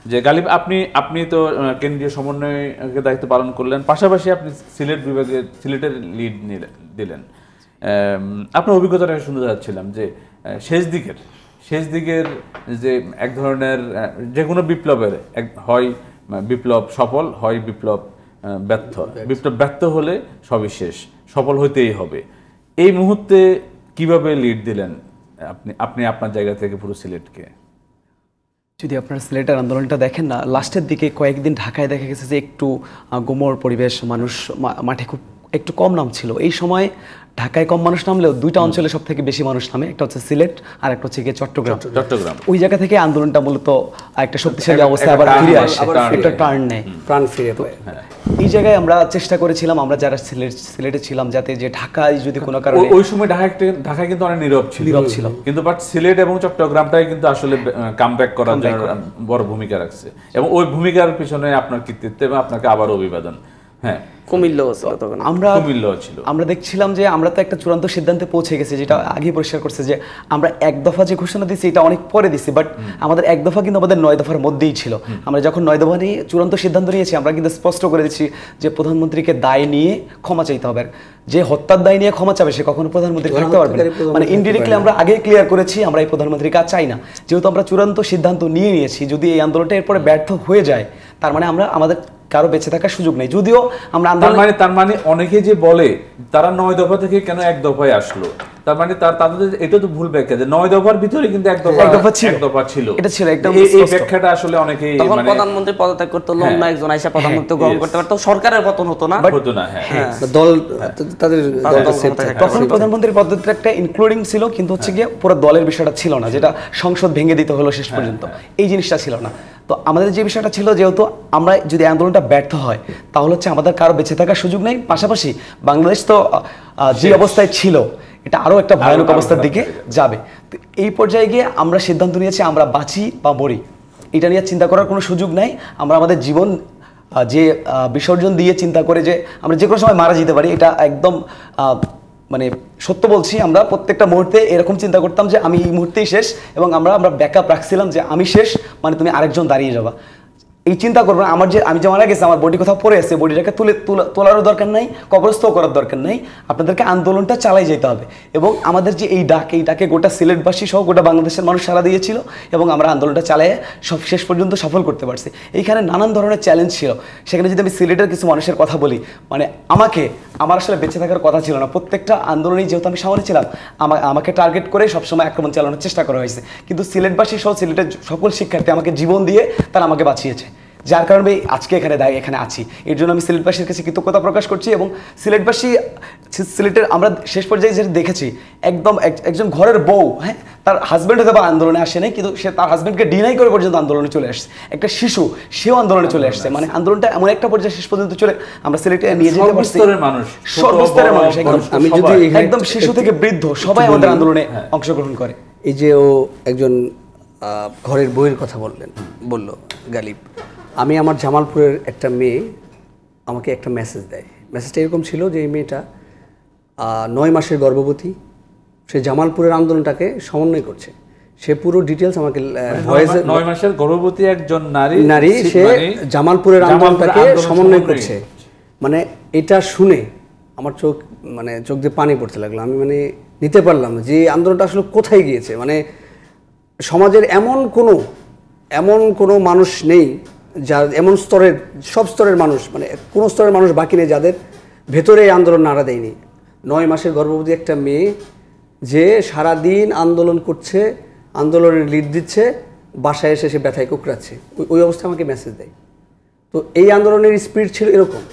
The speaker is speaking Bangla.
যে গালিব, আপনি তো কেন্দ্রীয় সমন্বয়কের দায়িত্ব পালন করলেন, পাশাপাশি আপনি সিলেটের লিড দিলেন। আপনার অভিজ্ঞতাটা শুনতে যাচ্ছিলাম যে শেষ দিকের যে এক ধরনের যে কোনো বিপ্লবের হয় বিপ্লব সফল, হয় বিপ্লব ব্যর্থ। বিপ্লব ব্যর্থ হলে সবই শেষ, সফল হইতেই হবে। এই মুহূর্তে কিভাবে লিড দিলেন আপনি আপনার জায়গা থেকে পুরো সিলেটকে? যদি আপনারা সিলেটের আন্দোলনটা দেখেন না, লাস্টের দিকে কয়েকদিন ঢাকায় দেখা গেছে যে একটু গোমর পরিবেশ, মানুষ মাঠে খুব একটু কম নামছিল। এই সময় ঢাকায় কম মানুষ নামলেও দুইটা অঞ্চলে সব থেকে বেশি মানুষ নামে, একটা হচ্ছে সিলেট আর একটা হচ্ছে গিয়ে চট্টগ্রাম। ওই জায়গা থেকে আন্দোলনটা মূলত একটা শক্তিশালী অবস্থায় আবার ফিরে আসে, একটা টার্ন নেয়, প্রাণ ফিরে পায়। এই জায়গায় আমরা চেষ্টা করেছিলাম, আমরা যারা সিলেটে ছিলাম, যাতে যে ঢাকায় যদি কোনো কারণে, ওই সময় ঢাকা কিন্তু অনেক নীরব ছিল, কিন্তু বাট সিলেট এবং চট্টগ্রামটাই কিন্তু আসলে কামব্যাক করার জন্য বড় ভূমিকা রাখছে, এবং ওই ভূমিকার পিছনে আপনার কৃতিত্ব এবং আপনাকে আবার অভিবাদন। হ্যাঁ, আমরা দেখছিলাম যে আমরা তো একটা চূড়ান্ত সিদ্ধান্তে পৌঁছে গেছি, যেটা আগে পরিষ্কার করছে যে আমরা এক দফা যে ঘোষণা দিচ্ছি এটা অনেক পরে দিচ্ছি, বাট আমাদের এক দফা কিন্তু আমাদের 9 দফার মধ্যেই ছিল। আমরা যখন 9 দফা নিয়ে চূড়ান্ত সিদ্ধান্ত নিয়েছি, আমরা কিন্তু স্পষ্ট করে দিচ্ছি যে প্রধানমন্ত্রীকে দায় নিয়ে ক্ষমা চাইতে হবে। যে হত্যার দায় নিয়ে ক্ষমা চাবে সে কখনো প্রধানমন্ত্রী থাকতে পারবে না, মানে ইনডিরেক্টলি আমরা আগে ক্লিয়ার করেছি আমরা এই প্রধানমন্ত্রীর কাজ চাই না। যেহেতু আমরা চূড়ান্ত সিদ্ধান্ত নিয়েছি, যদি এই আন্দোলনটা এরপরে ব্যর্থ হয়ে যায়, তার মানে আমাদের কারো বেঁচে থাকার সুযোগ নেই। যদিও আমরা তার মানে অনেকে যে বলে তারা 9 দফা থেকে কেন এক দফায় আসলো, তার মানে তাদের এটা তো ভুল ব্যাখ্যা যে 9 দফার ভিতরে কিন্তু এক দফা ছিল। এটা ছিল একদম এই ব্যাখ্যাটা আসলে অনেকেই, তখন প্রধানমন্ত্রী পদত্যাগ করতে লম্বা একজন আইসা প্রধানমন্ত্রী গ্রহণ করতে পারতো, সরকারের পতন হতো না। হ্যাঁ, দল তাদের তখন প্রধানমন্ত্রীর পদত্যাগটা ইনক্লুডিং ছিল, কিন্তু হচ্ছে গিয়ে পুরো দলের বিষয়টা ছিল না, যেটা সংসদ ভেঙে দিতে হলো শেষ পর্যন্ত, এই জিনিসটা ছিল না। তো আমাদের যে বিষয়টা ছিল, যেহেতু আমরা যদি আন্দোলনটা ব্যর্থ হয় তাহলে হচ্ছে আমাদের কারো বেঁচে থাকার সুযোগ নেই, পাশাপাশি বাংলাদেশ তো যে অবস্থায় ছিল এটা আরো একটা ভয়ানক অবস্থার দিকে যাবে। তো এই পর্যায়ে গিয়ে আমরা সিদ্ধান্ত নিয়েছি আমরা বাঁচি বা মরি, এটা নিয়ে চিন্তা করার কোনো সুযোগ নাই। আমরা আমাদের জীবন যে বিসর্জন দিয়ে চিন্তা করে যে আমরা যে কোনো সময় মারা যেতে পারি, এটা একদম মানে সত্য বলছি। আমরা প্রত্যেকটা মুহূর্তে এরকম চিন্তা করতাম যে আমি এই মুহূর্তেই শেষ, এবং আমরা ব্যাকআপ রাখছিলাম যে আমি শেষ মানে তুমি আরেকজন দাঁড়িয়ে যাবা, এই চিন্তা করবো না। আমি যে মারা গেছি, আমার বডি কোথাও পড়ে আছে, বডিটাকে তোলারও দরকার নাই, কবরস্থ করার দরকার নাই, আপনাদেরকে আন্দোলনটা চালাই যেতে হবে। এবং আমাদের যে এই ডাকে গোটা সিলেটবাসী সহ গোটা বাংলাদেশের মানুষ সাড়া দিয়েছিল, এবং আমরা আন্দোলনটা চালিয়ে শেষ পর্যন্ত সফল করতে পারছি। এইখানে নানান ধরনের চ্যালেঞ্জ ছিল। সেখানে যদি আমি সিলেটের কিছু মানুষের কথা বলি, মানে আমার আসলে বেঁচে থাকার কথা ছিল না। প্রত্যেকটা আন্দোলনেই যেহেতু আমি সামনে ছিলাম, আমাকে টার্গেট করে সবসময় আক্রমণ চালানোর চেষ্টা করা হয়েছে, কিন্তু সিলেটবাসী সহ সিলেটের সকল শিক্ষার্থী আমাকে জীবন দিয়ে তারা আমাকে বাঁচিয়েছে, যার কারণে আজকে এখানে আছি। এর জন্য আমি সিলেটবাসীর কাছে কৃতজ্ঞতা প্রকাশ করছি। এবং সিলেটের আমরা শেষ পর্যায়ে যেটা দেখেছি, একদম একজন ঘরের বউ, হ্যাঁ, তার হাজব্যান্ড হয়তো বা আন্দোলনে আসে নাই, কিন্তু সে তার হাজব্যান্ডকে ডিনাই করে পর্যন্ত আন্দোলনে চলে আসছে। একটা শিশু, সেও আন্দোলনে চলে আসছে। মানে আন্দোলনটা এমন একটা পর্যায়ে শেষ পর্যন্ত চলে আমরা সিলেটে নিয়ে যেতে পারছি। সর্বস্তরের মানুষ, আমি যদি একদম শিশু থেকে বৃদ্ধ সবাই আমাদের আন্দোলনে অংশগ্রহণ করে। এই যে ও একজন ঘরের বউয়ের কথা বললো গালিব, আমি আমার জামালপুরের একটা মেয়ে আমাকে একটা মেসেজ দেয়। মেসেজটা এরকম ছিল যে এই মেয়েটা 9 মাসের গর্ভবতী, সে জামালপুরের আন্দোলনটাকে সমন্বয় করছে। সে পুরো ডিটেলস আমাকে ভয়েসে, 9 মাসের গর্ভবতী একজন নারী সে জামালপুরের আন্দোলনটাকে সমন্বয় করছে। মানে এটা শুনে আমার চোখ দিয়ে পানি পড়তে লাগলো। আমি নিতে পারলাম যে আন্দোলনটা আসলে কোথায় গিয়েছে। মানে সমাজের এমন কোনো মানুষ নেই, যার সব স্তরের মানুষ, মানে কোনো স্তরের মানুষ বাকি নেই যাদের ভেতরে এই আন্দোলন নাড়া দেয়নি। 9 মাসের গর্ভবতী একটা মেয়ে যে সারাদিন আন্দোলন করছে, আন্দোলনের লিড দিচ্ছে, বাসায় এসে সে ব্যথায় কুকড়াচ্ছে, ওই অবস্থায় আমাকে মেসেজ দেয়। তো এই আন্দোলনের স্পিরিট ছিল এরকম।